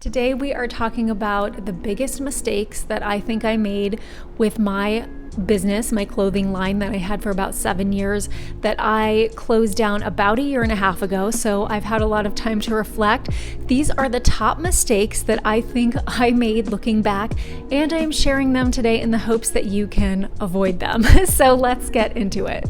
Today we are talking about the biggest mistakes that I think I made with my business, my clothing line that I had for about 7 years that I closed down about a year and a half ago. So I've had a lot of time to reflect. These are the top mistakes that I think I made looking back, and I am sharing them today in the hopes that you can avoid them. So let's get into it.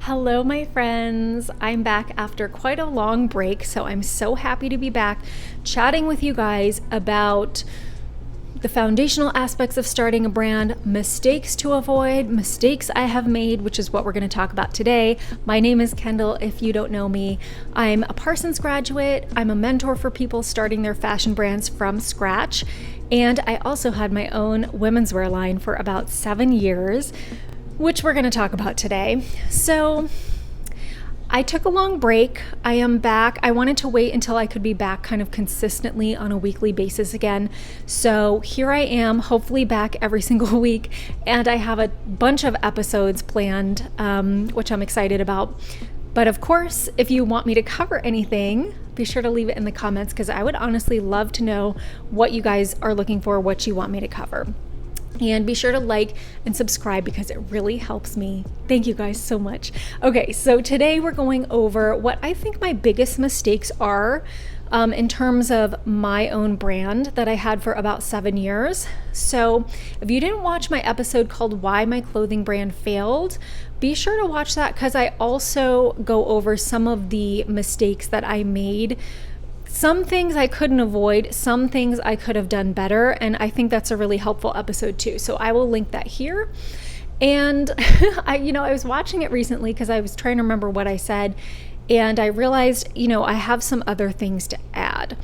Hello, my friends. I'm back after quite a long break, so I'm so happy to be back chatting with you guys about the foundational aspects of starting a brand, mistakes to avoid, mistakes I have made, which is what we're going to talk about today. My name is Kendall, if you don't know me. I'm a Parsons graduate. I'm a mentor for people starting their fashion brands from scratch, and I also had my own women's wear line for about 7 years, which we're going to talk about today. So I took a long break. I am back. I wanted to wait until I could be back kind of consistently on a weekly basis again. So here I am, hopefully back every single week. And I have a bunch of episodes planned, which I'm excited about. But of course, if you want me to cover anything, be sure to leave it in the comments because I would honestly love to know what you guys are looking for, what you want me to cover. And be sure to like and subscribe because it really helps me. Thank you guys so much. Okay, so today we're going over what I think my biggest mistakes are in terms of my own brand that I had for about 7 years. So if you didn't watch my episode called Why My Clothing Brand Failed, be sure to watch that because I also go over some of the mistakes that I made. Some things I couldn't avoid, some things I could have done better, and I think that's a really helpful episode too. So I will link that here. And I was watching it recently because I was trying to remember what I said, and I realized, I have some other things to add.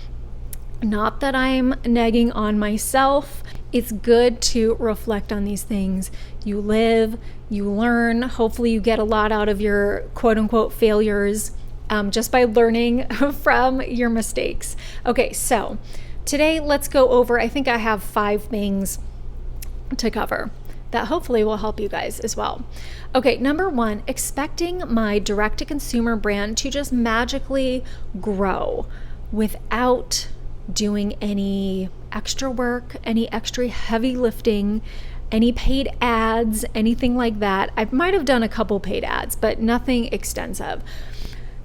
Not that I'm nagging on myself. It's good to reflect on these things. You live, you learn. Hopefully you get a lot out of your quote unquote failures. Just by learning from your mistakes. Okay, so today let's go over, I think I have 5 things to cover that hopefully will help you guys as well. Okay, number 1, expecting my direct-to-consumer brand to just magically grow without doing any extra work, any extra heavy lifting, any paid ads, anything like that. I might have done a couple paid ads, but nothing extensive.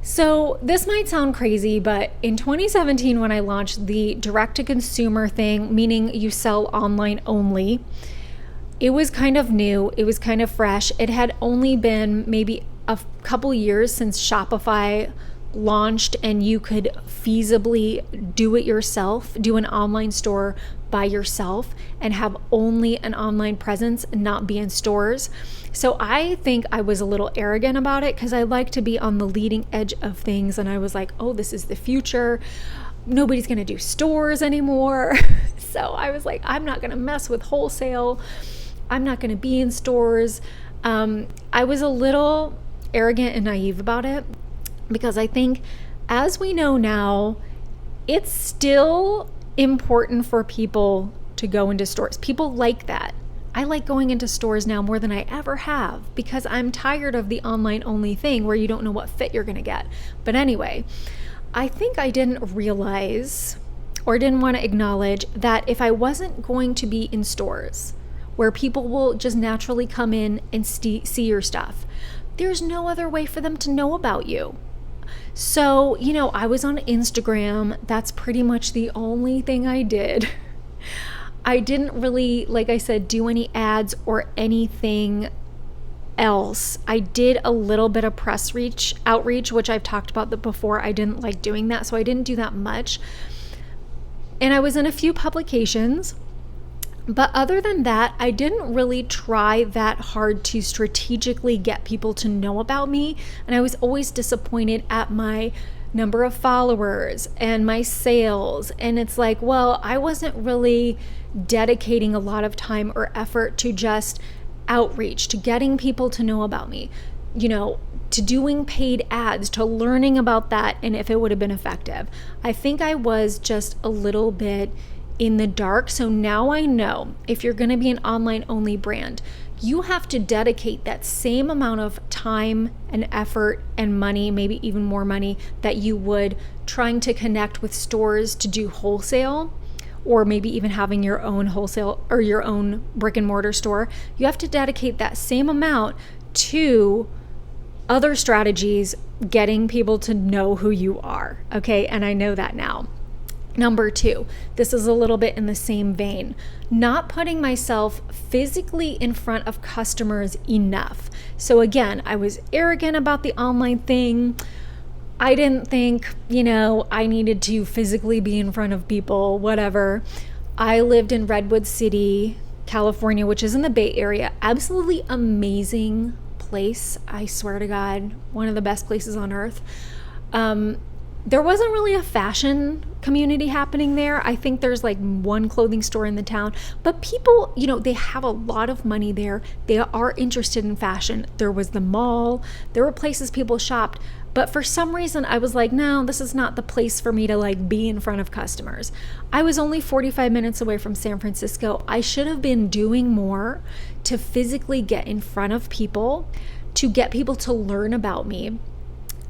So this might sound crazy, but in 2017, when I launched the direct-to-consumer thing, meaning you sell online only, it was kind of new. It was kind of fresh. It had only been maybe a couple years since Shopify launched and you could feasibly do it yourself, do an online store by yourself and have only an online presence and not be in stores. So I think I was a little arrogant about it because I like to be on the leading edge of things. And I was like, oh, this is the future. Nobody's going to do stores anymore. So I was like, I'm not going to mess with wholesale. I'm not going to be in stores. I was a little arrogant and naive about it because I think, as we know now, it's still important for people to go into stores. People like that. I like going into stores now more than I ever have because I'm tired of the online only thing where you don't know what fit you're going to get. But anyway, I think I didn't realize or didn't want to acknowledge that if I wasn't going to be in stores where people will just naturally come in and see your stuff, there's no other way for them to know about you. So, I was on Instagram. That's pretty much the only thing I did. I didn't really, like I said, do any ads or anything else. I did a little bit of press outreach, which I've talked about before. I didn't like doing that, so I didn't do that much. And I was in a few publications. But other than that, I didn't really try that hard to strategically get people to know about me. And I was always disappointed at my number of followers and my sales. And it's like, well, I wasn't really dedicating a lot of time or effort to just outreach, to getting people to know about me, to doing paid ads, to learning about that and if it would have been effective. I think I was just a little bit in the dark. So now I know if you're going to be an online only brand, you have to dedicate that same amount of time and effort and money, maybe even more money, that you would trying to connect with stores to do wholesale, or maybe even having your own wholesale or your own brick and mortar store. You have to dedicate that same amount to other strategies, getting people to know who you are. Okay. And I know that now. Number 2, this is a little bit in the same vein, not putting myself physically in front of customers enough. So again, I was arrogant about the online thing. I didn't think, I needed to physically be in front of people, whatever. I lived in Redwood City, California, which is in the Bay Area. Absolutely amazing place. I swear to God, one of the best places on earth. There wasn't really a fashion community happening there. I think there's like one clothing store in the town, but people, they have a lot of money there. They are interested in fashion. There was the mall. There were places people shopped. But for some reason, I was like, no, this is not the place for me to like be in front of customers. I was only 45 minutes away from San Francisco. I should have been doing more to physically get in front of people, to get people to learn about me.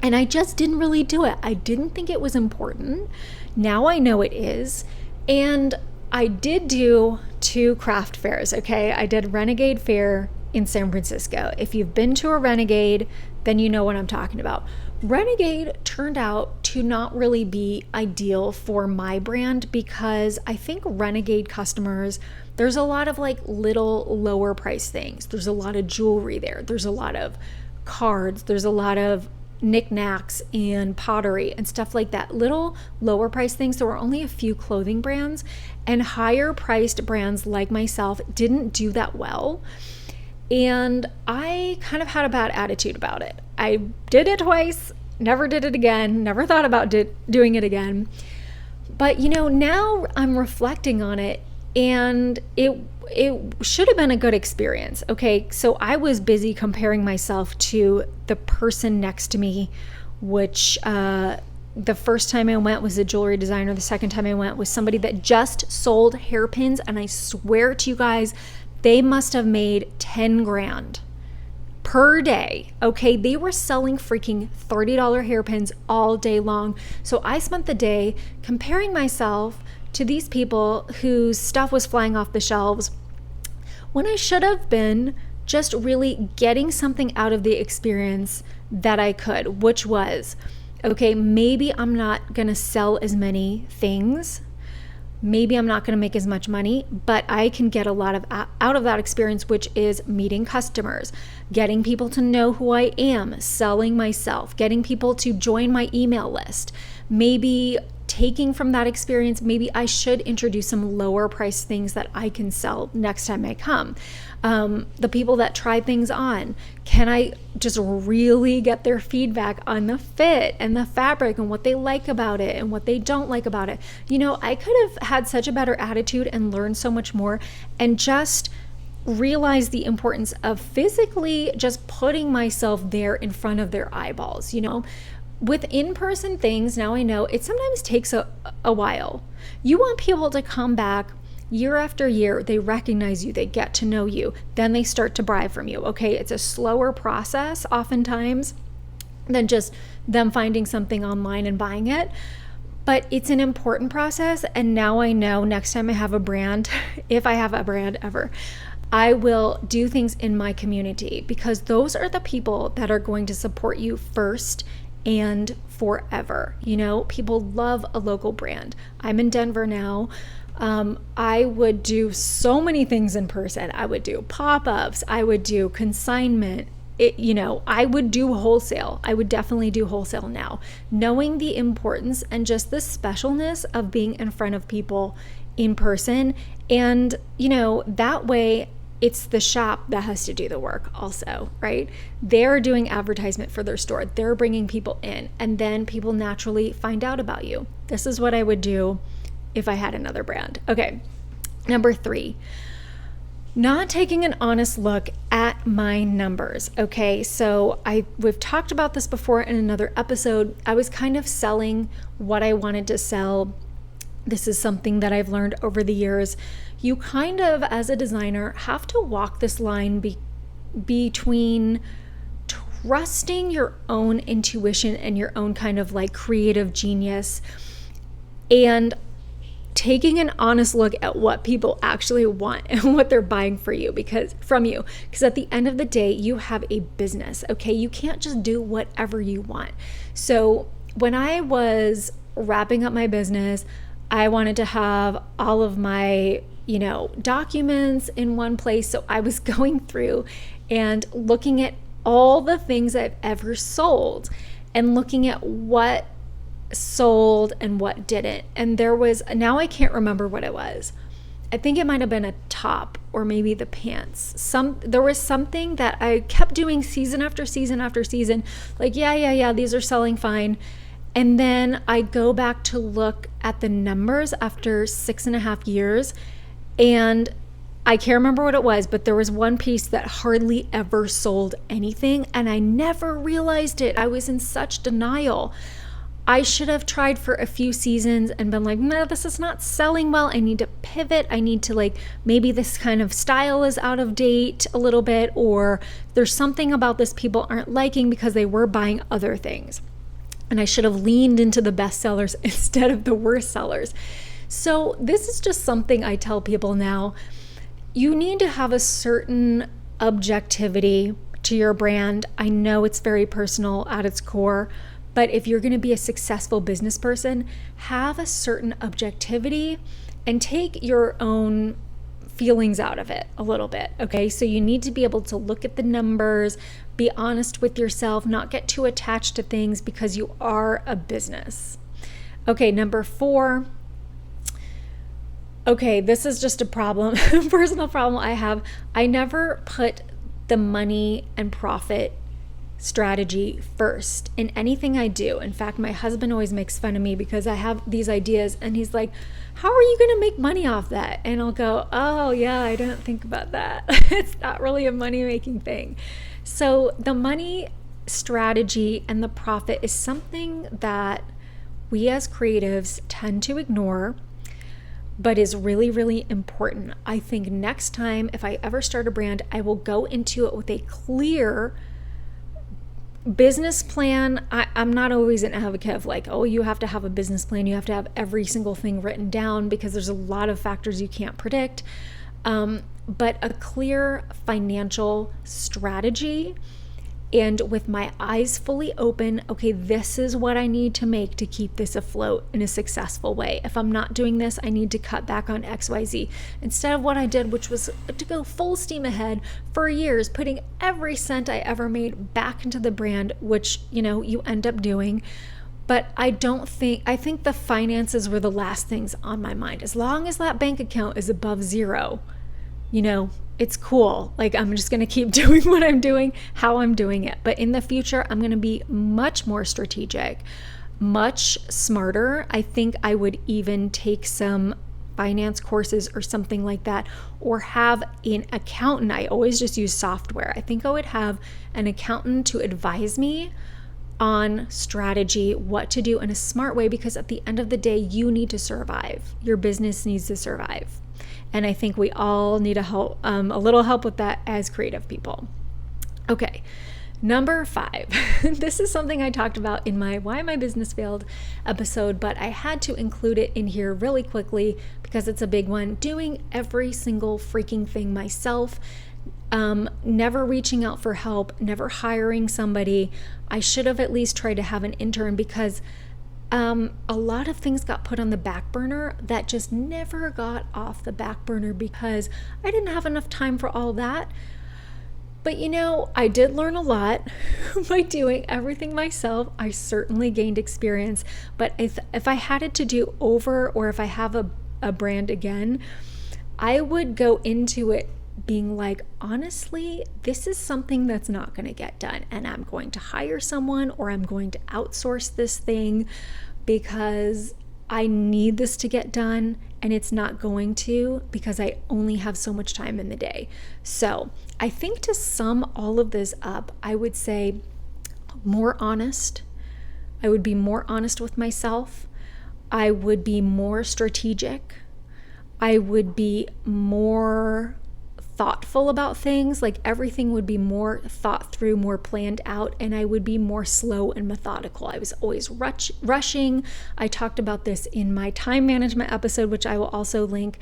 And I just didn't really do it. I didn't think it was important. Now I know it is. And I did do 2 craft fairs, okay? I did Renegade Fair in San Francisco. If you've been to a Renegade, then you know what I'm talking about. Renegade turned out to not really be ideal for my brand because I think Renegade customers, there's a lot of like little lower price things. There's a lot of jewelry there. There's a lot of cards. There's a lot of knickknacks and pottery and stuff like that. Little lower price things. There were only a few clothing brands, and higher priced brands like myself didn't do that well. And I kind of had a bad attitude about it. I did it twice, never did it again, never thought about doing it again. But now I'm reflecting on it, and it should have been a good experience. Okay, so I was busy comparing myself to the person next to me, which the first time I went was a jewelry designer. The second time I went was somebody that just sold hairpins, and I swear to you guys, they must have made 10 grand per day. Okay, they were selling freaking $30 hairpins all day long. So I spent the day comparing myself to these people whose stuff was flying off the shelves, when I should have been just really getting something out of the experience that I could, which was, okay, maybe I'm not gonna sell as many things, maybe I'm not gonna make as much money, but I can get a lot of out of that experience, which is meeting customers, getting people to know who I am, selling myself, getting people to join my email list. Maybe taking from that experience, maybe I should introduce some lower price things that I can sell next time I come. The people that try things on, can I just really get their feedback on the fit and the fabric and what they like about it and what they don't like about it? I could have had such a better attitude and learned so much more, and just realize the importance of physically just putting myself there in front of their eyeballs. With in-person things, now I know it sometimes takes a while. You want people to come back year after year. They recognize you, they get to know you, then they start to buy from you. Okay, it's a slower process oftentimes than just them finding something online and buying it, but it's an important process. And now I know next time I have a brand, if I have a brand ever, I will do things in my community, because those are the people that are going to support you first and forever. People love a local brand. I'm in Denver now. I would do so many things in person. I would do pop-ups. I would do consignment. I would do wholesale. I would definitely do wholesale now, knowing the importance and just the specialness of being in front of people in person. And, that way it's the shop that has to do the work also, right? They're doing advertisement for their store. They're bringing people in, and then people naturally find out about you. This is what I would do if I had another brand. Okay, number 3, not taking an honest look at my numbers. Okay, so we've talked about this before in another episode. I was kind of selling what I wanted to sell This is something that I've learned over the years. You kind of, as a designer, have to walk this line between trusting your own intuition and your own kind of like creative genius and taking an honest look at what people actually want and what they're buying from you. Because at the end of the day, you have a business, okay? You can't just do whatever you want. So when I was wrapping up my business, I wanted to have all of my, documents in one place. So I was going through and looking at all the things I've ever sold and looking at what sold and what didn't. And now I can't remember what it was. I think it might have been a top or maybe the pants. There was something that I kept doing season after season after season. Like, yeah, these are selling fine. And then I go back to look at the numbers after 6.5 years, and I can't remember what it was, but there was one piece that hardly ever sold anything, and I never realized it. I was in such denial. I should have tried for a few seasons and been like, no, this is not selling well. I need to pivot. I need to maybe this kind of style is out of date a little bit, or there's something about this people aren't liking because they were buying other things. And I should have leaned into the best sellers instead of the worst sellers. So this is just something I tell people now. You need to have a certain objectivity to your brand. I know it's very personal at its core, but if you're going to be a successful business person, have a certain objectivity and take your own feelings out of it a little bit, okay? So you need to be able to look at the numbers, be honest with yourself, not get too attached to things because you are a business. Okay, number 4. Okay, this is just a problem, personal problem I have. I never put the money and profit strategy first in anything I do. In fact, my husband always makes fun of me because I have these ideas and he's like, how are you going to make money off that? And I'll go, oh yeah, I didn't think about that. It's not really a money-making thing. So the money strategy and the profit is something that we as creatives tend to ignore, but is really, really important. I think next time, if I ever start a brand, I will go into it with a clear business plan. I'm not always an advocate of you have to have a business plan. You have to have every single thing written down because there's a lot of factors you can't predict. But a clear financial strategy, and with my eyes fully open, okay, this is what I need to make to keep this afloat in a successful way. If I'm not doing this, I need to cut back on XYZ. Instead of what I did, which was to go full steam ahead for years, putting every cent I ever made back into the brand, which, you end up doing. But I think the finances were the last things on my mind. As long as that bank account is above zero, it's cool. I'm just going to keep doing what I'm doing, how I'm doing it. But in the future, I'm going to be much more strategic, much smarter. I think I would even take some finance courses or something like that, or have an accountant. I always just use software. I think I would have an accountant to advise me on strategy, what to do in a smart way, because at the end of the day, you need to survive. Your business needs to survive. And I think we all need a little help with that as creative people. Okay, number 5. This is something I talked about in my Why My Business Failed episode, but I had to include it in here really quickly because it's a big one. Doing every single freaking thing myself. Never reaching out for help, never hiring somebody. I should have at least tried to have an intern because a lot of things got put on the back burner that just never got off the back burner because I didn't have enough time for all that. But I did learn a lot by doing everything myself. I certainly gained experience, but if I had it to do over, or if I have a brand again, I would go into it being like, honestly, this is something that's not going to get done, and I'm going to hire someone, or I'm going to outsource this thing because I need this to get done, and it's not going to because I only have so much time in the day. So I think to sum all of this up, I would say more honest. I would be more honest with myself. I would be more strategic. I would be more thoughtful about things. Like everything would be more thought through, more planned out, and I would be more slow and methodical. I was always rushing. I talked about this in my time management episode, which I will also link.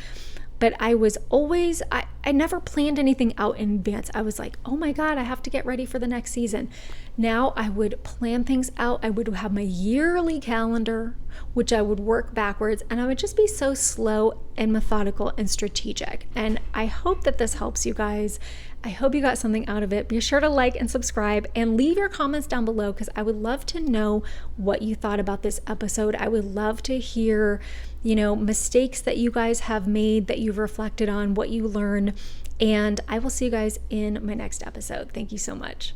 But I was always, I never planned anything out in advance. I was like, oh my God, I have to get ready for the next season. Now I would plan things out. I would have my yearly calendar, which I would work backwards, and I would just be so slow and methodical and strategic. And I hope that this helps you guys. I hope you got something out of it. Be sure to like and subscribe and leave your comments down below, because I would love to know what you thought about this episode. I would love to hear, mistakes that you guys have made, that you've reflected on, what you learn. And I will see you guys in my next episode. Thank you so much.